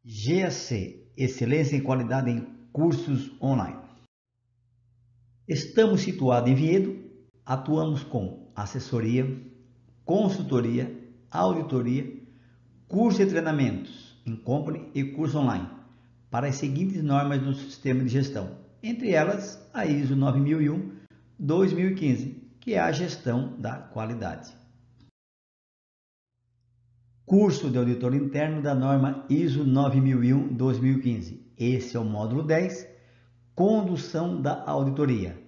GAC, Excelência em Qualidade em Cursos Online. Estamos situados em Viedo, atuamos com assessoria, consultoria, auditoria, curso e treinamentos em company e curso online para as seguintes normas do sistema de gestão, entre elas a ISO 9001-2015, que é a gestão da qualidade. Curso de auditor interno da norma ISO 9001-2015. Esse é o módulo 10, condução da auditoria.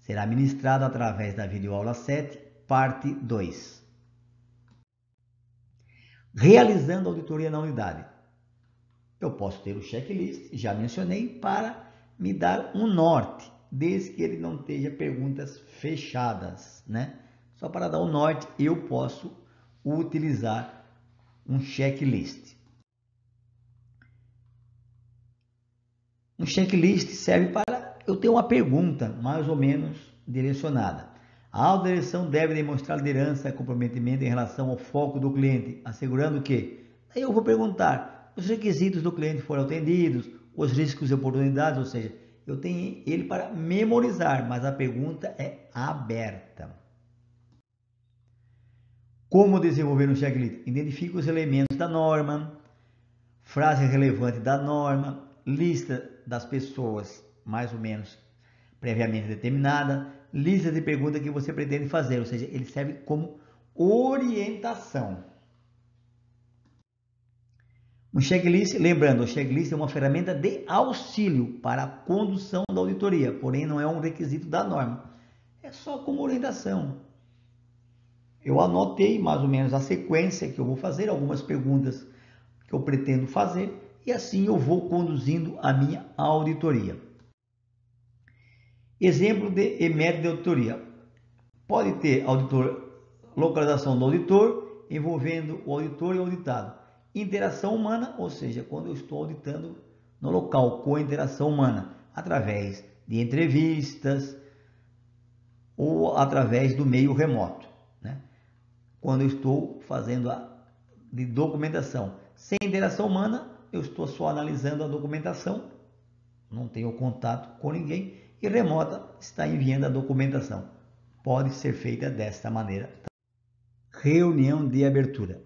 Será ministrado através da videoaula 7, parte 2. Realizando auditoria na unidade. Eu posso ter o checklist, já mencionei, para me dar um norte, desde que ele não tenha perguntas fechadas, né? Só para dar um norte, eu posso utilizar um checklist. Um checklist serve para eu ter uma pergunta mais ou menos direcionada. A autodireção deve demonstrar liderança e comprometimento em relação ao foco do cliente, assegurando que eu vou perguntar os requisitos do cliente foram atendidos, os riscos e oportunidades, ou seja, eu tenho ele para memorizar, mas a pergunta é aberta. Como desenvolver um checklist? Identifique os elementos da norma, frase relevante da norma, lista das pessoas mais ou menos previamente determinada, lista de perguntas que você pretende fazer, ou seja, ele serve como orientação. Um checklist, lembrando, o checklist é uma ferramenta de auxílio para a condução da auditoria, porém não é um requisito da norma, é só como orientação. Eu anotei mais ou menos a sequência que eu vou fazer, algumas perguntas que eu pretendo fazer, e assim eu vou conduzindo a minha auditoria. Exemplo de método de auditoria. Pode ter localização do auditor, envolvendo o auditor e o auditado. Interação humana, ou seja, quando eu estou auditando no local com interação humana, através de entrevistas ou através do meio remoto, né? Quando eu estou fazendo de documentação sem interação humana, eu estou só analisando a documentação, não tenho contato com ninguém, e remota está enviando a documentação. Pode ser feita desta maneira. Reunião de abertura.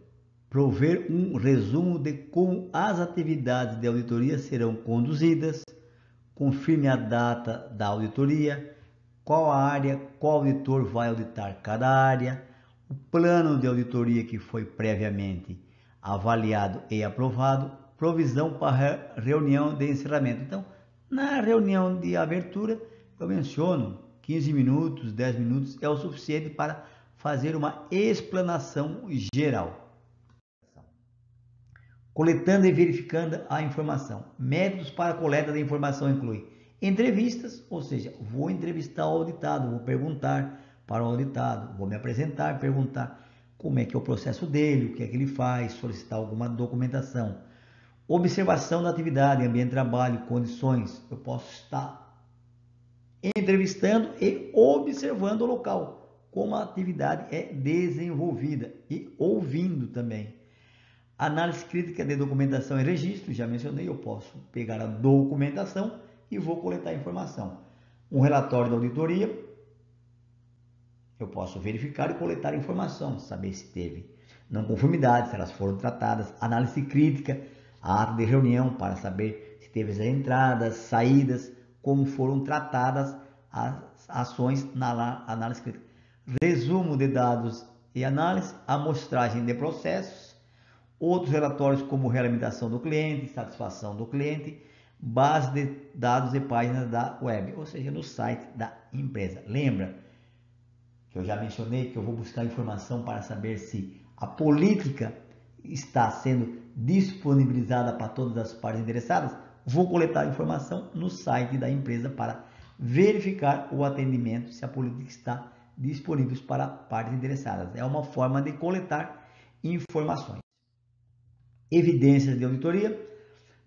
Prover um resumo de como as atividades de auditoria serão conduzidas, confirme a data da auditoria, qual a área, qual auditor vai auditar cada área, o plano de auditoria que foi previamente avaliado e aprovado, provisão para reunião de encerramento. Então, na reunião de abertura, eu menciono 15 minutos, 10 minutos é o suficiente para fazer uma explanação geral. Coletando e verificando a informação. Métodos para a coleta da informação incluem entrevistas, ou seja, vou entrevistar o auditado, vou perguntar para o auditado, vou me apresentar, perguntar como é que é o processo dele, o que é que ele faz, solicitar alguma documentação. Observação da atividade, ambiente de trabalho, condições. Eu posso estar entrevistando e observando o local, como a atividade é desenvolvida e ouvindo também. Análise crítica de documentação e registro, já mencionei, eu posso pegar a documentação e vou coletar informação. Um relatório da auditoria, eu posso verificar e coletar informação, saber se teve não conformidade, se elas foram tratadas. Análise crítica, ato de reunião, para saber se teve as entradas, saídas, como foram tratadas as ações na análise crítica. Resumo de dados e análise, amostragem de processos, outros relatórios como realimentação do cliente, satisfação do cliente, base de dados e páginas da web, ou seja, no site da empresa. Lembra que eu já mencionei que eu vou buscar informação para saber se a política está sendo disponibilizada para todas as partes interessadas? Vou coletar informação no site da empresa para verificar o atendimento, se a política está disponível para partes interessadas. É uma forma de coletar informações. Evidências de auditoria,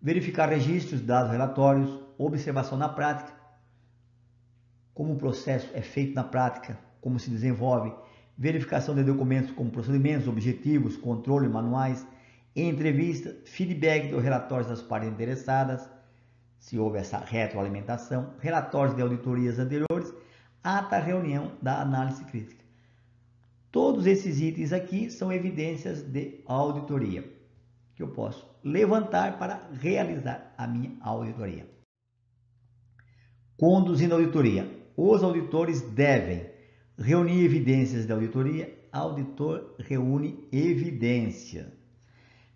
verificar registros, dados, relatórios, observação na prática, como o processo é feito na prática, como se desenvolve, verificação de documentos como procedimentos, objetivos, controle, manuais, entrevista, feedback dos relatórios das partes interessadas, se houve essa retroalimentação, relatórios de auditorias anteriores, ata reunião da análise crítica. Todos esses itens aqui são evidências de auditoria que eu posso levantar para realizar a minha auditoria. Conduzindo a auditoria. Os auditores devem reunir evidências de auditoria. Auditor reúne evidência.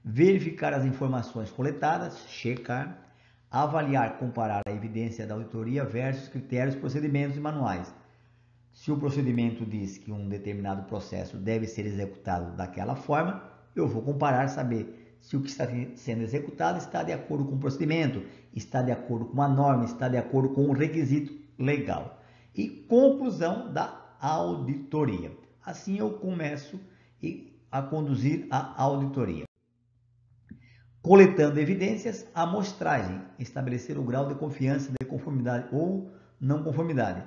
Verificar as informações coletadas, checar, avaliar, comparar a evidência da auditoria versus critérios, procedimentos e manuais. Se o procedimento diz que um determinado processo deve ser executado daquela forma, eu vou comparar, saber se o que está sendo executado está de acordo com o procedimento, está de acordo com a norma, está de acordo com o requisito legal. E conclusão da auditoria. Assim eu começo a conduzir a auditoria. Coletando evidências, amostragem, estabelecer o grau de confiança de conformidade ou não conformidade.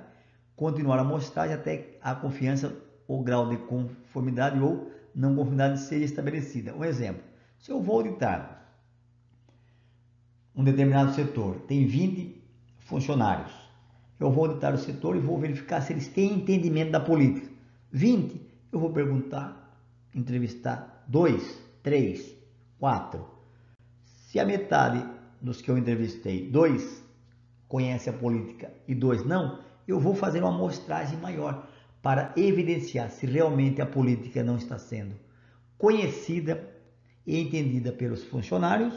Continuar a amostragem até a confiança ou grau de conformidade ou não conformidade seja estabelecida. Um exemplo, se eu vou auditar um determinado setor, tem 20 funcionários, eu vou auditar o setor e vou verificar se eles têm entendimento da política. 20, eu vou perguntar, entrevistar 2, 3, 4. Se a metade dos que eu entrevistei, 2 conhece a política e 2 não, eu vou fazer uma amostragem maior para evidenciar se realmente a política não está sendo conhecida e entendida pelos funcionários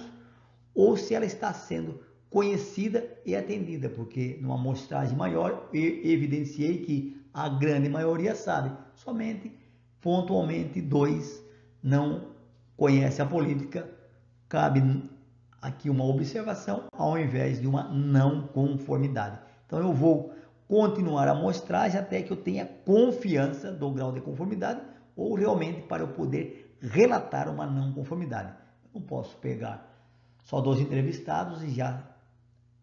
ou se ela está sendo conhecida e atendida, porque numa amostragem maior eu evidenciei que a grande maioria sabe, somente pontualmente 2 não conhece a política. Cabe aqui uma observação ao invés de uma não conformidade. Então eu vou continuar a amostragem até que eu tenha confiança do grau de conformidade ou realmente para eu poder relatar uma não conformidade. Eu não posso pegar só 2 entrevistados e já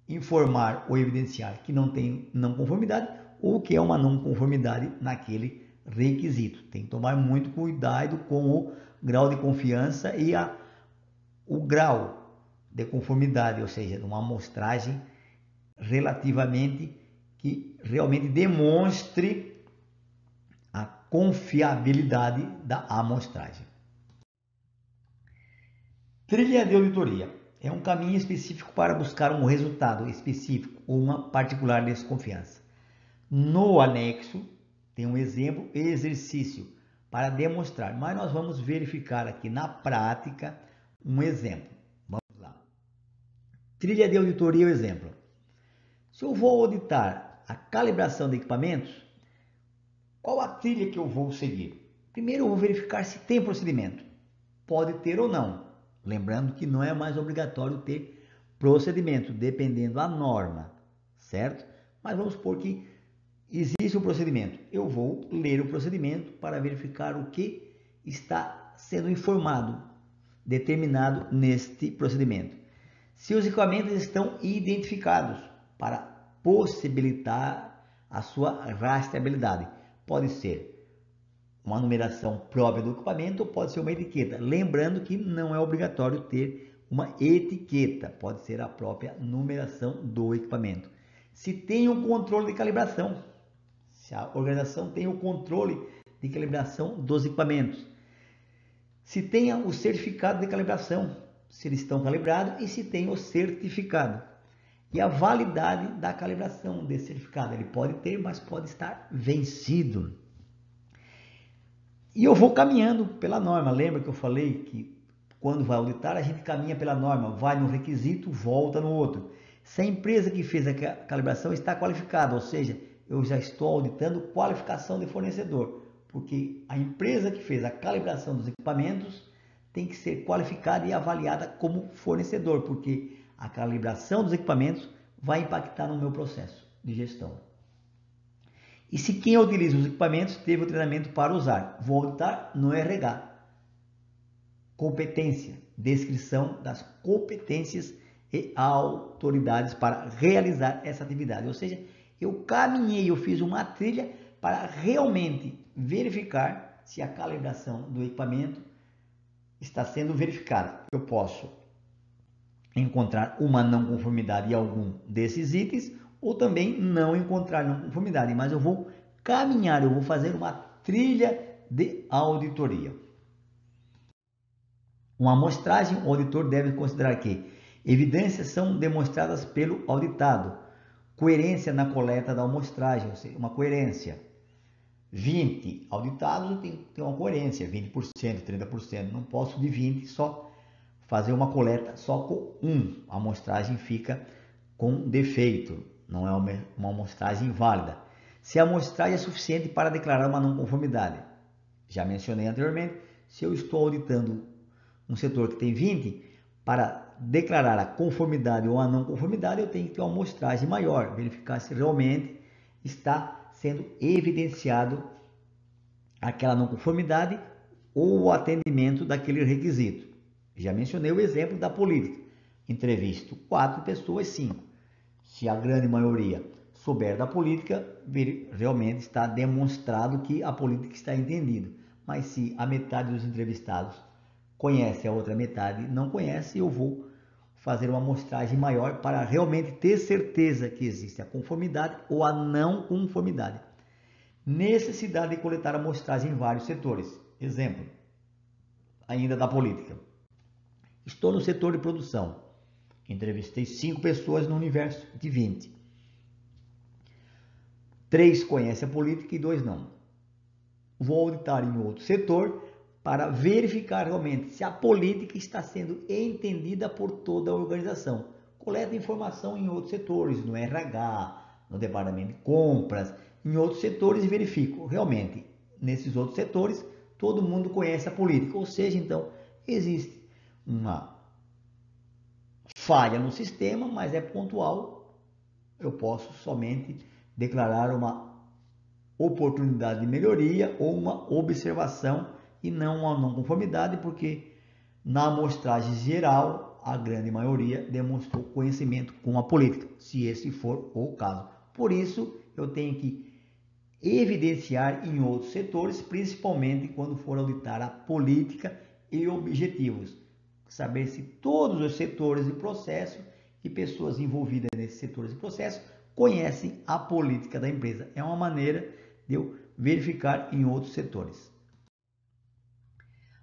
informar ou evidenciar que não tem não conformidade ou que é uma não conformidade naquele requisito. Tem que tomar muito cuidado com o grau de confiança e o grau de conformidade, ou seja, uma amostragem relativamente que realmente demonstre a confiabilidade da amostragem. Trilha de auditoria é um caminho específico para buscar um resultado específico ou uma particular desconfiança. No anexo tem um exemplo e exercício para demonstrar, mas nós vamos verificar aqui na prática um exemplo. Vamos lá. Trilha de auditoria, o exemplo. Se eu vou auditar a calibração de equipamentos, qual a trilha que eu vou seguir? Primeiro eu vou verificar se tem procedimento. Pode ter ou não. Lembrando que não é mais obrigatório ter procedimento, dependendo da norma, certo? Mas vamos supor que existe um procedimento. Eu vou ler o procedimento para verificar o que está sendo informado, determinado neste procedimento. Se os equipamentos estão identificados para possibilitar a sua rastreabilidade. Pode ser uma numeração própria do equipamento ou pode ser uma etiqueta. Lembrando que não é obrigatório ter uma etiqueta, pode ser a própria numeração do equipamento. Se tem um controle de calibração, se a organização tem o controle de calibração dos equipamentos. Se tenha o certificado de calibração, se eles estão calibrados e se tem o certificado. E a validade da calibração desse certificado. Ele pode ter, mas pode estar vencido. E eu vou caminhando pela norma. Lembra que eu falei que quando vai auditar, a gente caminha pela norma, vai no requisito, volta no outro. Se a empresa que fez a calibração está qualificada, ou seja, eu já estou auditando qualificação de fornecedor, porque a empresa que fez a calibração dos equipamentos tem que ser qualificada e avaliada como fornecedor, porque a calibração dos equipamentos vai impactar no meu processo de gestão. E se quem utiliza os equipamentos teve o treinamento para usar, vou auditar no RH. Competência, descrição das competências e autoridades para realizar essa atividade. Ou seja, eu caminhei, eu fiz uma trilha para realmente verificar se a calibração do equipamento está sendo verificada. Eu posso encontrar uma não conformidade em algum desses itens ou também não encontrar não conformidade, mas eu vou caminhar, eu vou fazer uma trilha de auditoria. Uma amostragem, o auditor deve considerar que evidências são demonstradas pelo auditado, coerência na coleta da amostragem, ou seja, uma coerência. 20 auditados, eu tenho que ter uma coerência, 20%, 30%, não posso de 20 só fazer uma coleta só com a amostragem fica com defeito, não é uma amostragem válida. Se a amostragem é suficiente para declarar uma não conformidade, já mencionei anteriormente, se eu estou auditando um setor que tem 20, para declarar a conformidade ou a não conformidade, eu tenho que ter uma amostragem maior, verificar se realmente está sendo evidenciado aquela não conformidade ou o atendimento daquele requisito. Já mencionei o exemplo da política. Entrevisto 4 pessoas, 5. Se a grande maioria souber da política, realmente está demonstrado que a política está entendida. Mas se a metade dos entrevistados conhece, a outra metade não conhece, eu vou fazer uma amostragem maior para realmente ter certeza que existe a conformidade ou a não conformidade. Necessidade de coletar amostragem em vários setores. Exemplo, ainda da política. Estou no setor de produção. Entrevistei 5 pessoas no universo de 20. 3 conhecem a política e 2 não. Vou auditar em outro setor para verificar realmente se a política está sendo entendida por toda a organização. Coleta informação em outros setores, no RH, no departamento de compras, em outros setores e verifico realmente nesses outros setores todo mundo conhece a política, ou seja, então existe uma falha no sistema, mas é pontual, eu posso somente declarar uma oportunidade de melhoria ou uma observação e não uma não conformidade, porque na amostragem geral, a grande maioria demonstrou conhecimento com a política, se esse for o caso. Por isso, eu tenho que evidenciar em outros setores, principalmente quando for auditar a política e objetivos. Saber se todos os setores e processos e pessoas envolvidas nesses setores e processos conhecem a política da empresa. É uma maneira de eu verificar em outros setores.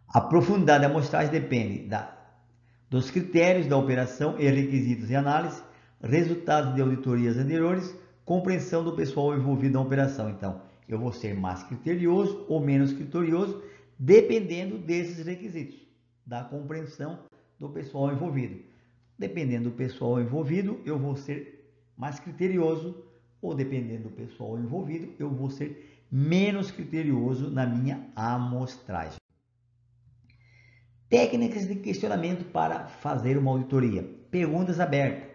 A profundidade da amostragem depende dos critérios da operação e requisitos de análise, resultados de auditorias anteriores, compreensão do pessoal envolvido na operação. Então, eu vou ser mais criterioso ou menos criterioso, dependendo desses requisitos, da compreensão do pessoal envolvido. Dependendo do pessoal envolvido, eu vou ser mais criterioso, ou dependendo do pessoal envolvido, eu vou ser menos criterioso na minha amostragem. Técnicas de questionamento para fazer uma auditoria. Perguntas abertas.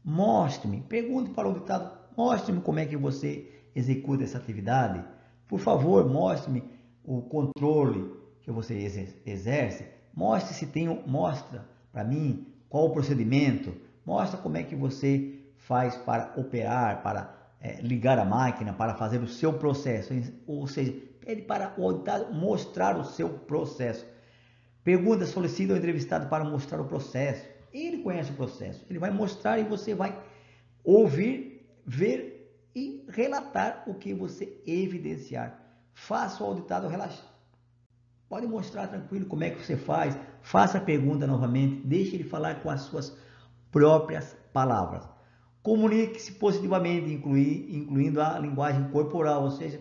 Mostre-me, pergunte para o auditado, mostre-me como é que você executa essa atividade. Por favor, mostre-me o controle que você exerce. Mostre se tem, mostra para mim qual o procedimento. Mostra como é que você faz para operar, para ligar a máquina, para fazer o seu processo. Ou seja, pede para o auditado mostrar o seu processo. Pergunta, solicita ao entrevistado para mostrar o processo. Ele conhece o processo. Ele vai mostrar e você vai ouvir, ver e relatar o que você evidenciar. Faça o auditado relaxar. Pode mostrar tranquilo como é que você faz. Faça a pergunta novamente. Deixe ele falar com as suas próprias palavras. Comunique-se positivamente, incluindo a linguagem corporal. Ou seja,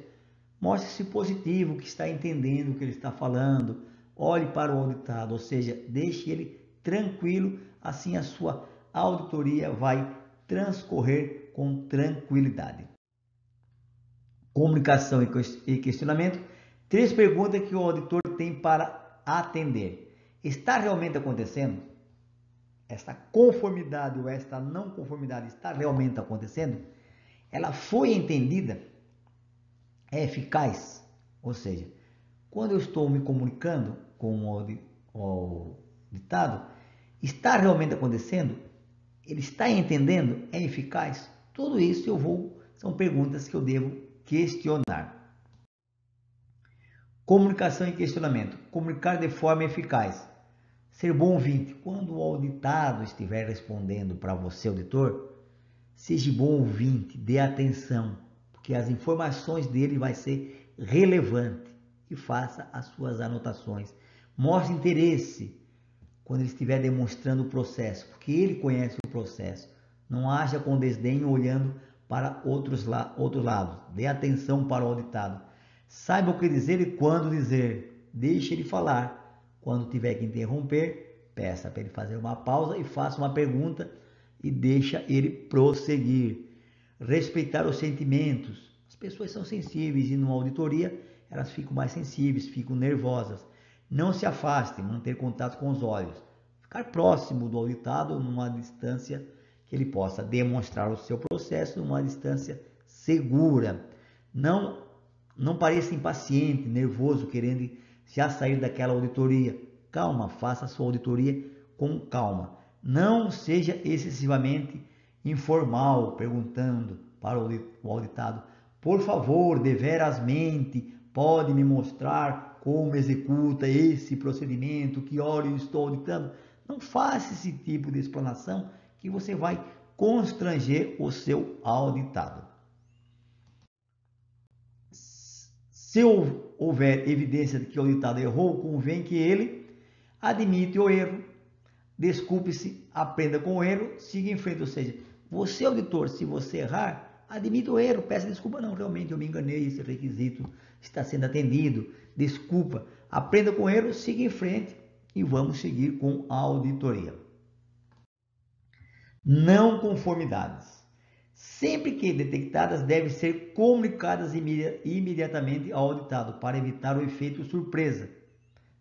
mostre-se positivo, que está entendendo o que ele está falando. Olhe para o auditado, ou seja, deixe ele tranquilo, assim a sua auditoria vai transcorrer com tranquilidade. Comunicação e questionamento. 3 perguntas que o auditor tem para atender. Está realmente acontecendo? Esta conformidade ou esta não conformidade está realmente acontecendo? Ela foi entendida? É eficaz? Ou seja, quando eu estou me comunicando com o auditado, está realmente acontecendo? Ele está entendendo? É eficaz? Tudo isso são perguntas que eu devo questionar. Comunicação e questionamento. Comunicar de forma eficaz. Ser bom ouvinte. Quando o auditado estiver respondendo para você, auditor, seja bom ouvinte, dê atenção, porque as informações dele vai ser relevante e faça as suas anotações. Mostre interesse quando ele estiver demonstrando o processo, porque ele conhece o processo. Não haja com desdém olhando para outros lados. Dê atenção para o auditado. Saiba o que dizer e quando dizer. Deixe ele falar. Quando tiver que interromper, peça para ele fazer uma pausa e faça uma pergunta e deixa ele prosseguir. Respeitar os sentimentos. As pessoas são sensíveis e numa auditoria elas ficam mais sensíveis, ficam nervosas. Não se afaste, manter contato com os olhos. Ficar próximo do auditado numa distância que ele possa demonstrar o seu processo numa distância segura. Não pareça impaciente, nervoso, querendo já sair daquela auditoria. Calma, faça a sua auditoria com calma. Não seja excessivamente informal, perguntando para o auditado: por favor, deverasmente, pode me mostrar como executa esse procedimento, que hora eu estou auditando? Não faça esse tipo de explanação que você vai constranger o seu auditado. Se houver evidência de que o auditado errou, convém que ele admite o erro, desculpe-se, aprenda com o erro, siga em frente. Ou seja, você, auditor, se você errar, admita o erro, peça desculpa. Não, realmente eu me enganei, esse requisito está sendo atendido, desculpa. Aprenda com o erro, siga em frente e vamos seguir com a auditoria. Não conformidades. Sempre que detectadas, devem ser comunicadas imediatamente ao auditado para evitar o efeito surpresa.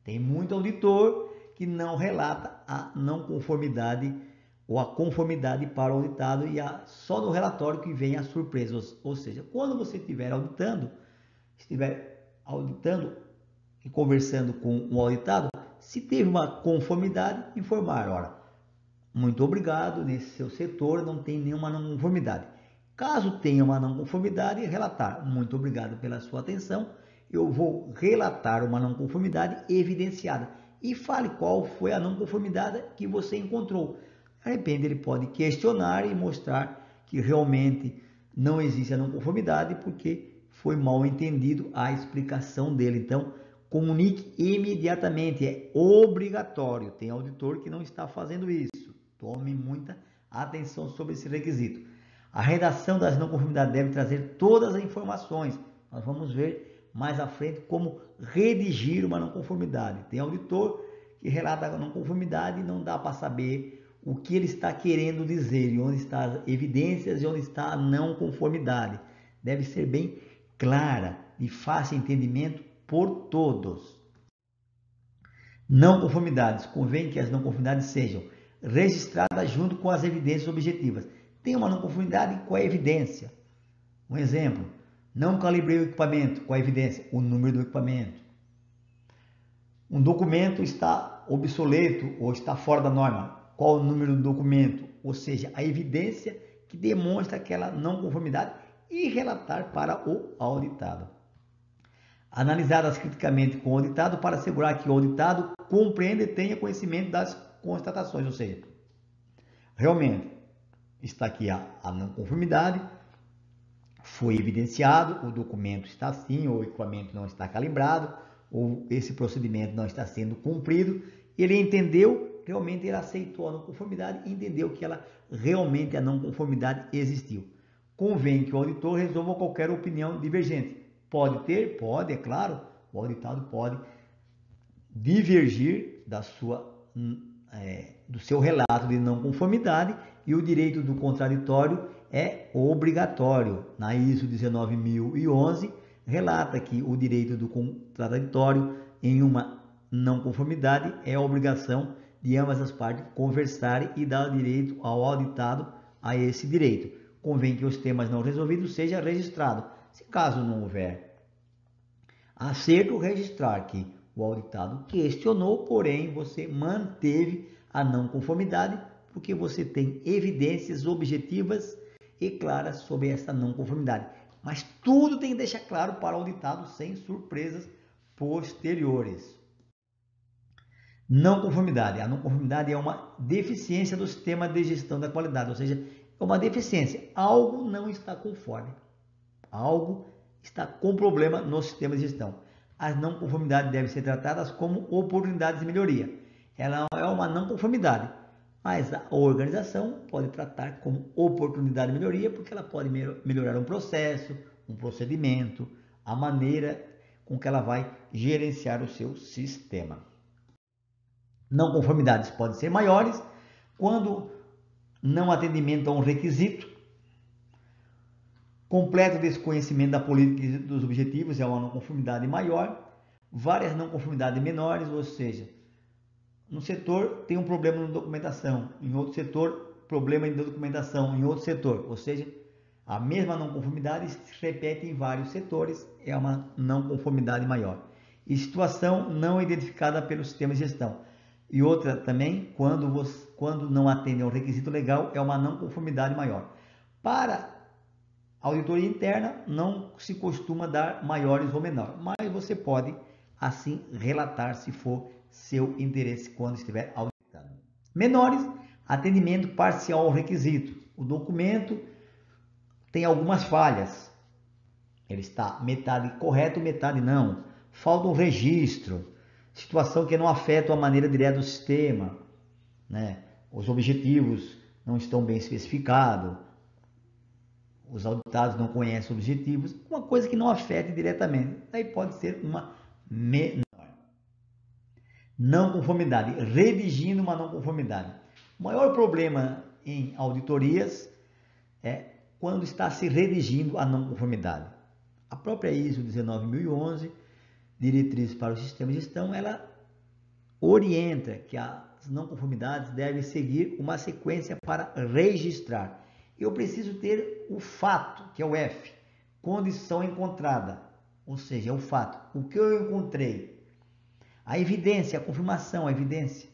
Tem muito auditor que não relata a não conformidade ou a conformidade para o auditado e só no relatório que vem a surpresa. Ou seja, quando você estiver auditando e conversando com o auditado, se teve uma conformidade, informar, ora, muito obrigado, nesse seu setor não tem nenhuma não conformidade. Caso tenha uma não conformidade, relatar, muito obrigado pela sua atenção, eu vou relatar uma não conformidade evidenciada e fale qual foi a não conformidade que você encontrou. De repente ele pode questionar e mostrar que realmente não existe a não conformidade porque foi mal entendido a explicação dele. Então, comunique imediatamente, é obrigatório. Tem auditor que não está fazendo isso. Tome muita atenção sobre esse requisito. A redação das não conformidades deve trazer todas as informações. Nós vamos ver mais à frente como redigir uma não conformidade. Tem auditor que relata a não conformidade e não dá para saber o que ele está querendo dizer, e onde estão as evidências e onde está a não conformidade. Deve ser bem clara e fácil entendimento por todos. Não conformidades. Convém que as não conformidades sejam registradas junto com as evidências objetivas. Tem uma não conformidade com a evidência. Um exemplo: não calibrei o equipamento, com a evidência, o número do equipamento. Um documento está obsoleto ou está fora da norma, qual o número do documento? Ou seja, a evidência que demonstra aquela não conformidade e relatar para o auditado. Analisadas criticamente com o auditado para assegurar que o auditado compreenda e tenha conhecimento das constatações, ou seja, realmente está aqui a não conformidade, foi evidenciado, o documento está assim, ou o equipamento não está calibrado, ou esse procedimento não está sendo cumprido. Ele entendeu, realmente ele aceitou a não conformidade e entendeu que realmente a não conformidade existiu. Convém que o auditor resolva qualquer opinião divergente. Pode ter? Pode, é claro, o auditado pode divergir do seu relato de não conformidade, e o direito do contraditório é obrigatório. Na ISO 19011 relata que o direito do contraditório em uma não conformidade é a obrigação de ambas as partes conversarem e dar direito ao auditado a esse direito. Convém que os temas não resolvidos sejam registrados. Se caso não houver acerto, registrar que o auditado questionou, porém você manteve a não conformidade, porque você tem evidências objetivas e claras sobre essa não conformidade. Mas tudo tem que deixar claro para o auditado, sem surpresas posteriores. Não conformidade. A não conformidade é uma deficiência do sistema de gestão da qualidade, ou seja, é uma deficiência. Algo não está conforme. Algo está com problema no sistema de gestão. As não conformidades devem ser tratadas como oportunidades de melhoria. Ela é uma não conformidade, mas a organização pode tratar como oportunidade de melhoria, porque ela pode melhorar um processo, um procedimento, a maneira com que ela vai gerenciar o seu sistema. Não conformidades podem ser maiores quando não atendimento a um requisito, completo desconhecimento da política e dos objetivos é uma não conformidade maior, várias não conformidades menores, ou seja, no setor tem um problema na documentação, em outro setor problema em documentação, em outro setor, ou seja, a mesma não conformidade se repete em vários setores, é uma não conformidade maior. E situação não identificada pelo sistema de gestão. E outra também, quando não atende ao requisito legal, é uma não conformidade maior. Para auditoria interna, não se costuma dar maiores ou menores, mas você pode assim relatar se for seu interesse quando estiver auditando. Menores, atendimento parcial ao requisito. O documento tem algumas falhas. Ele está metade correto, metade não. Falta um registro. Situação que não afeta a maneira direta do sistema, né? Os objetivos não estão bem especificados. Os auditados não conhecem os objetivos. Uma coisa que não afeta diretamente. Daí pode ser uma menor. Não conformidade. Redigindo uma não conformidade. O maior problema em auditorias é quando está se redigindo a não conformidade. A própria ISO 19011, Diretrizes para o Sistema de Gestão, ela orienta que as não conformidades devem seguir uma sequência para registrar. Eu preciso ter o fato, que é o F, condição encontrada, ou seja, é o fato, o que eu encontrei, a evidência, a confirmação, a evidência,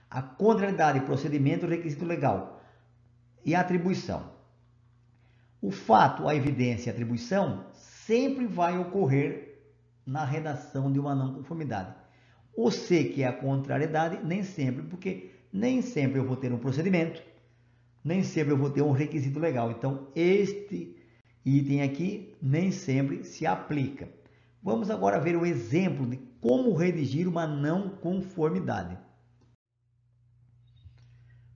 a contrariedade, procedimento, requisito legal e a atribuição. O fato, a evidência e a atribuição sempre vai ocorrer na redação de uma não conformidade. O C, que é a contrariedade, nem sempre, porque nem sempre eu vou ter um procedimento, nem sempre eu vou ter um requisito legal. Então, este item aqui nem sempre se aplica. Vamos agora ver um exemplo de como redigir uma não conformidade.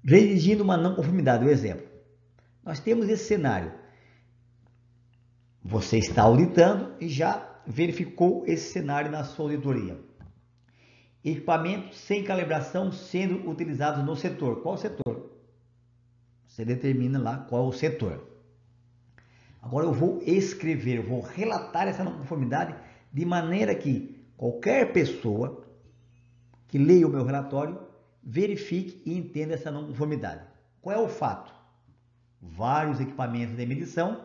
Redigindo uma não conformidade, o exemplo. Nós temos esse cenário. Você está auditando e já verificou esse cenário na sua auditoria. Equipamentos sem calibração sendo utilizados no setor. Qual setor? Você determina lá qual o setor. Agora eu vou escrever, eu vou relatar essa não conformidade de maneira que qualquer pessoa que leia o meu relatório verifique e entenda essa não conformidade. Qual é o fato? Vários equipamentos de medição,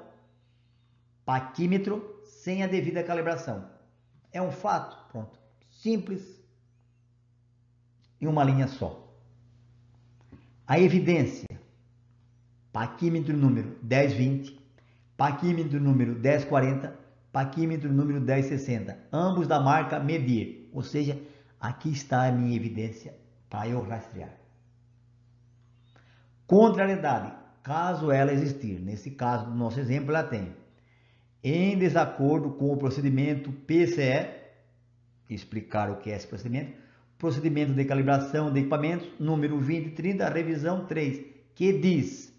paquímetro sem a devida calibração. É um fato? Pronto. Simples, em uma linha só. A evidência, paquímetro número 1020, paquímetro número 1040, paquímetro número 1060, ambos da marca Medir, ou seja, aqui está a minha evidência para eu rastrear. Contrariedade, caso ela existir, nesse caso do nosso exemplo ela tem, em desacordo com o procedimento PCE, explicar o que é esse procedimento de calibração de equipamentos, número 2030, revisão 3, que diz,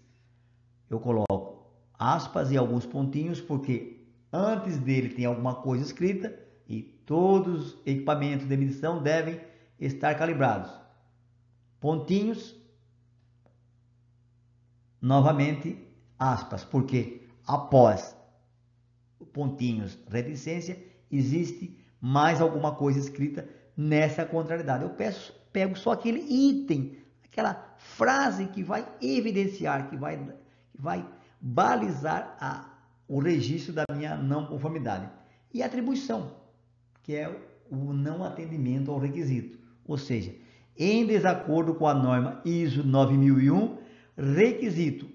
eu coloco aspas e alguns pontinhos, porque antes dele tem alguma coisa escrita e todos os equipamentos de medição devem estar calibrados. Pontinhos, novamente aspas, porque após pontinhos reticência, existe mais alguma coisa escrita nessa contrariedade. Eu pego só aquele item, aquela frase que vai evidenciar, que vai balizar o registro da minha não conformidade. E a atribuição, que é o não atendimento ao requisito. Ou seja, em desacordo com a norma ISO 9001, requisito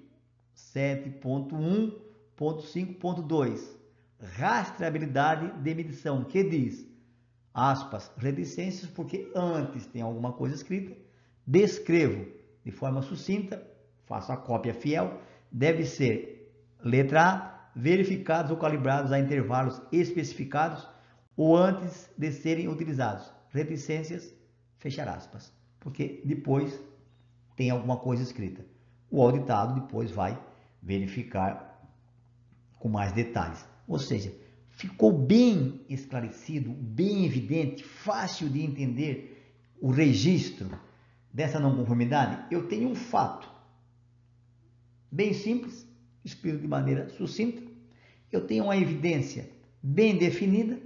7.1.5.2, rastreabilidade de medição, que diz aspas, reticências, porque antes tem alguma coisa escrita, descrevo de forma sucinta, faço a cópia fiel, deve ser letra A, verificados ou calibrados a intervalos especificados ou antes de serem utilizados. Reticências, fechar aspas, porque depois tem alguma coisa escrita. O auditado depois vai verificar com mais detalhes. Ou seja, ficou bem esclarecido, bem evidente, fácil de entender o registro dessa não conformidade? Eu tenho um fato bem simples, explico de maneira sucinta. Eu tenho uma evidência bem definida.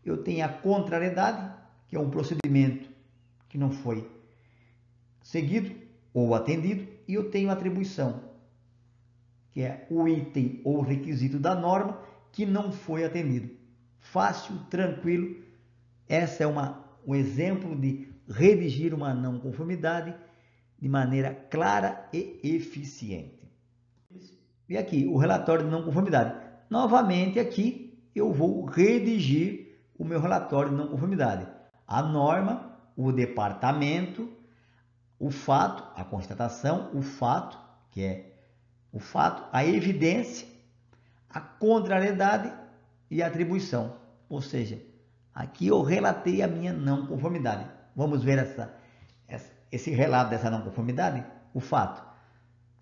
Eu tenho a contrariedade, que é um procedimento que não foi seguido ou atendido. E eu tenho a atribuição, que é o item ou requisito da norma que não foi atendido. Fácil, tranquilo. Essa é um exemplo de redigir uma não conformidade de maneira clara e eficiente. E aqui, o relatório de não conformidade. Novamente aqui, eu vou redigir o meu relatório de não conformidade. A norma, o departamento, o fato, a constatação, o fato, que é o fato, a evidência, a contrariedade e a atribuição. Ou seja, aqui eu relatei a minha não conformidade. Vamos ver esse relato dessa não conformidade? O fato.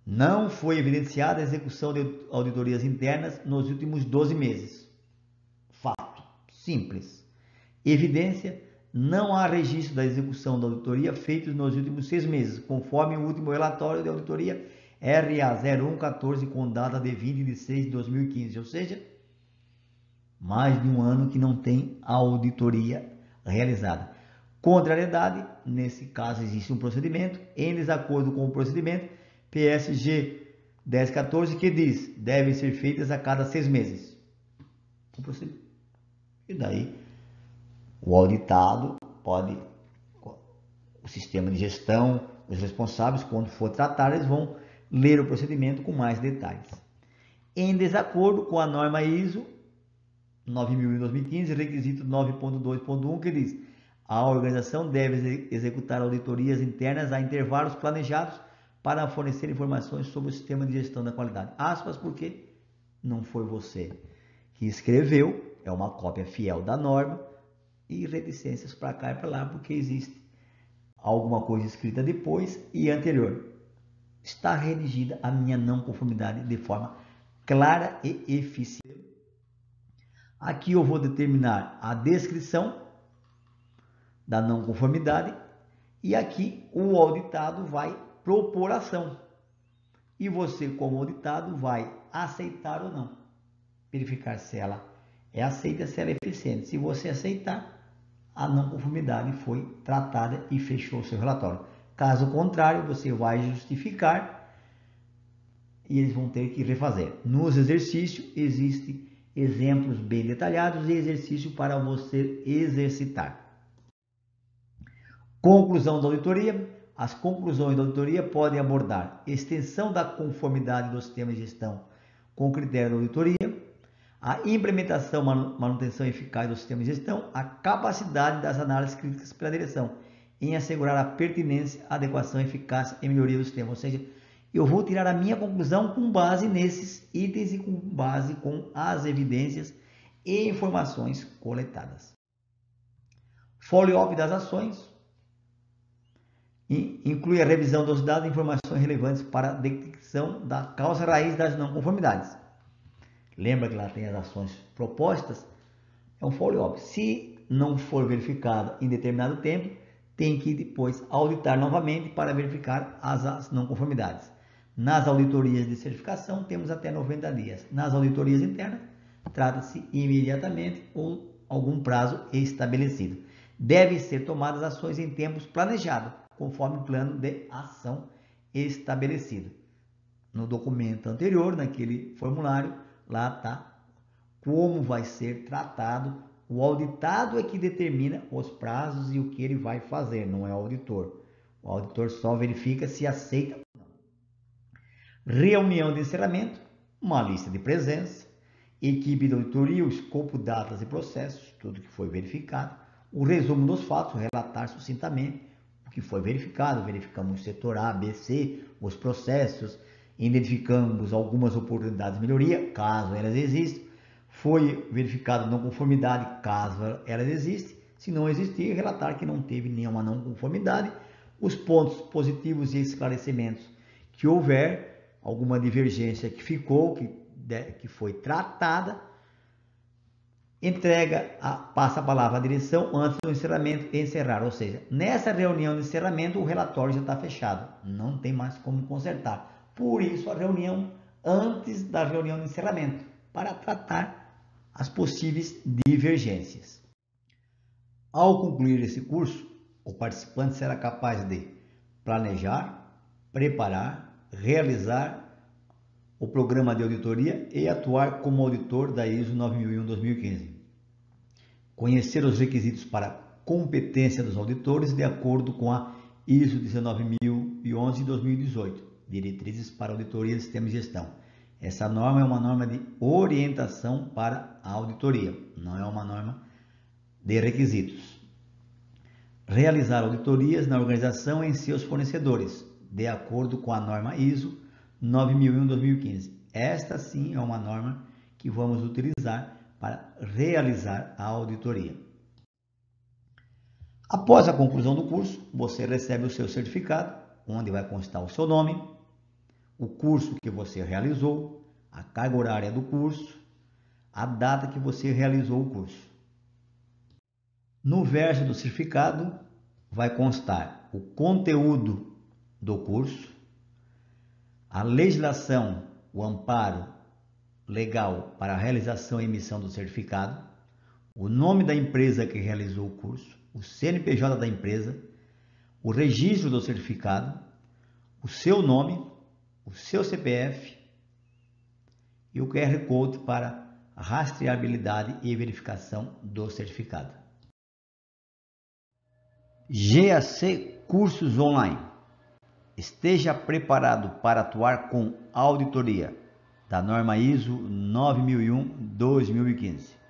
Não foi evidenciada a execução de auditorias internas nos últimos 12 meses. Fato. Simples. Evidência. Não há registro da execução da auditoria feitos nos últimos 6 meses, conforme o último relatório de auditoria RA 0114 com data de 20 de 6 de 2015. Ou seja, mais de um ano que não tem auditoria realizada. Contrariedade. Nesse caso existe um procedimento em desacordo com o procedimento PSG 1014, que diz, devem ser feitas a cada 6 meses. E daí, o auditado pode, o sistema de gestão, os responsáveis, quando for tratar, eles vão ler o procedimento com mais detalhes. Em desacordo com a norma ISO 9000-2015, requisito 9.2.1, que diz, a organização deve executar auditorias internas a intervalos planejados para fornecer informações sobre o sistema de gestão da qualidade. Aspas, porque não foi você que escreveu, é uma cópia fiel da norma, e reticências para cá e para lá, porque existe alguma coisa escrita depois e anterior. Está redigida a minha não conformidade de forma clara e eficiente. Aqui eu vou determinar a descrição da não conformidade e aqui o auditado vai propor ação. E você, como auditado, vai aceitar ou não. Verificar se ela é aceita, se ela é eficiente. Se você aceitar, a não conformidade foi tratada e fechou o seu relatório. Caso contrário, você vai justificar e eles vão ter que refazer. Nos exercícios, existem exemplos bem detalhados e exercício para você exercitar. Conclusão da auditoria. As conclusões da auditoria podem abordar extensão da conformidade do sistema de gestão com o critério da auditoria, a implementação, manutenção eficaz do sistema de gestão, a capacidade das análises críticas pela direção em assegurar a pertinência, adequação, eficácia e melhoria do sistema. Ou seja, eu vou tirar a minha conclusão com base nesses itens e com base com as evidências e informações coletadas. Follow-up das ações. Inclui a revisão dos dados e informações relevantes para a detecção da causa raiz das não conformidades. Lembra que lá tem as ações propostas? É um follow-up. Se não for verificado em determinado tempo, tem que depois auditar novamente para verificar as não conformidades. Nas auditorias de certificação, temos até 90 dias. Nas auditorias internas, trata-se imediatamente ou algum prazo estabelecido. Devem ser tomadas ações em tempos planejados, conforme o plano de ação estabelecido. No documento anterior, naquele formulário, lá está como vai ser tratado. O auditado é que determina os prazos e o que ele vai fazer, não é o auditor. O auditor só verifica se aceita ou não. Reunião de encerramento, uma lista de presença, equipe de auditoria, o escopo, datas e processos, tudo que foi verificado, o resumo dos fatos, relatar sucintamente o que foi verificado. Verificamos o setor A, B, C, os processos, identificamos algumas oportunidades de melhoria, caso elas existam. Foi verificado não conformidade, caso elas existem. Se não existir, relatar que não teve nenhuma não conformidade. Os pontos positivos e esclarecimentos que houver, alguma divergência que ficou, que foi tratada, passa a palavra à direção antes do encerramento e encerrar. Ou seja, nessa reunião de encerramento o relatório já está fechado, não tem mais como consertar. Por isso a reunião antes da reunião de encerramento, para tratar as possíveis divergências. Ao concluir esse curso, o participante será capaz de planejar, preparar, realizar o programa de auditoria e atuar como auditor da ISO 9001-2015. Conhecer os requisitos para competência dos auditores de acordo com a ISO 19011-2018, Diretrizes para Auditoria de Sistemas de Gestão. Essa norma é uma norma de orientação para a auditoria, não é uma norma de requisitos. Realizar auditorias na organização e em seus fornecedores, de acordo com a norma ISO 9001-2015. Esta sim é uma norma que vamos utilizar para realizar a auditoria. Após a conclusão do curso, você recebe o seu certificado, onde vai constar o seu nome, o curso que você realizou, a carga horária do curso, a data que você realizou o curso. No verso do certificado vai constar o conteúdo do curso, a legislação, o amparo legal para a realização e emissão do certificado, o nome da empresa que realizou o curso, o CNPJ da empresa, o registro do certificado, o seu nome, o seu CPF e o QR Code para rastreabilidade e verificação do certificado. GAC Cursos Online. Esteja preparado para atuar com auditoria da norma ISO 9001-2015.